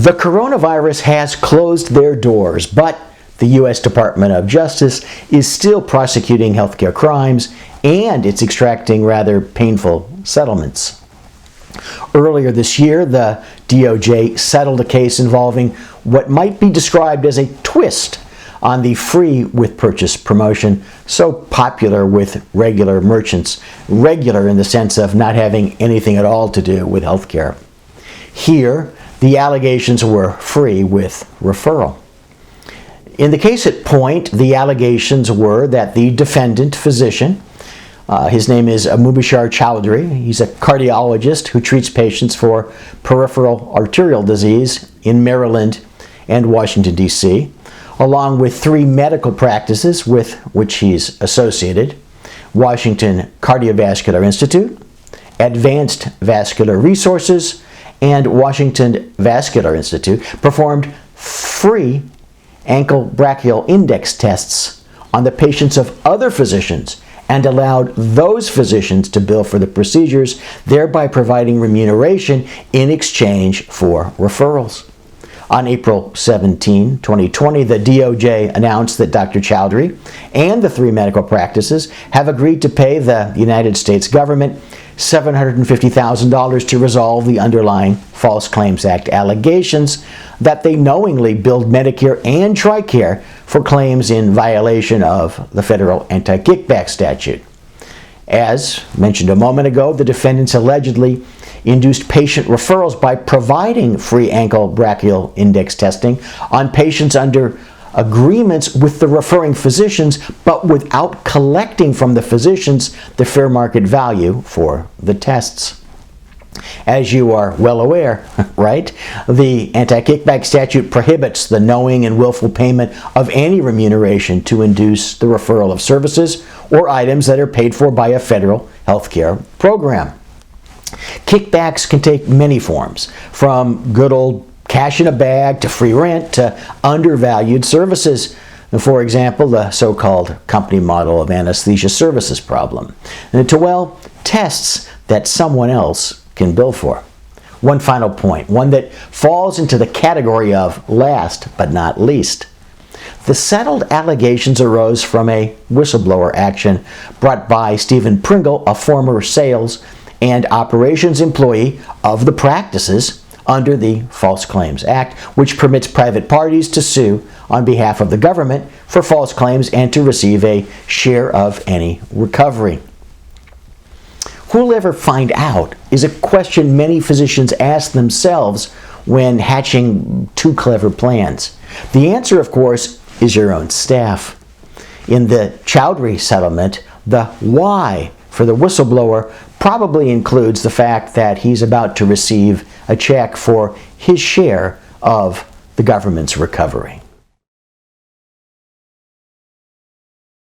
The coronavirus has closed their doors, but the U.S. Department of Justice is still prosecuting healthcare crimes, and it's extracting rather painful settlements. Earlier this year, the DOJ settled a case involving what might be described as a twist on the free with purchase promotion so popular with regular merchants, regular in the sense of not having anything at all to do with healthcare. Here, the allegations were free with referral. In the case at point, the allegations were that the defendant physician, his name is Mubashir Chowdhury, he's a cardiologist who treats patients for peripheral arterial disease in Maryland and Washington, D.C., along with 3 medical practices with which he's associated: Washington Cardiovascular Institute, Advanced Vascular Resources, and Washington Vascular Institute, performed free ankle brachial index tests on the patients of other physicians and allowed those physicians to bill for the procedures, thereby providing remuneration in exchange for referrals. On April 17, 2020, the DOJ announced that Dr. Chowdhury and the 3 medical practices have agreed to pay the United States government $750,000 to resolve the underlying False Claims Act allegations that they knowingly billed Medicare and TRICARE for claims in violation of the federal anti-kickback statute. As mentioned a moment ago, the defendants allegedly induced patient referrals by providing free ankle brachial index testing on patients under agreements with the referring physicians, but without collecting from the physicians the fair market value for the tests. As you are well aware, right, the anti-kickback statute prohibits the knowing and willful payment of any remuneration to induce the referral of services or items that are paid for by a federal healthcare program. Kickbacks can take many forms, from good old cash in a bag to free rent to undervalued services. For example, the so-called company model of anesthesia services problem. And to, well, tests that someone else can bill for. One final point, one that falls into the category of last but not least. The settled allegations arose from a whistleblower action brought by Stephen Pringle, a former sales and operations employee of the practices under the False Claims Act, which permits private parties to sue on behalf of the government for false claims and to receive a share of any recovery. Who'll ever find out is a question many physicians ask themselves when hatching too clever plans. The answer, of course, is your own staff. In the Chowdhury settlement, the why for the whistleblower probably includes the fact that he's about to receive a check for his share of the government's recovery.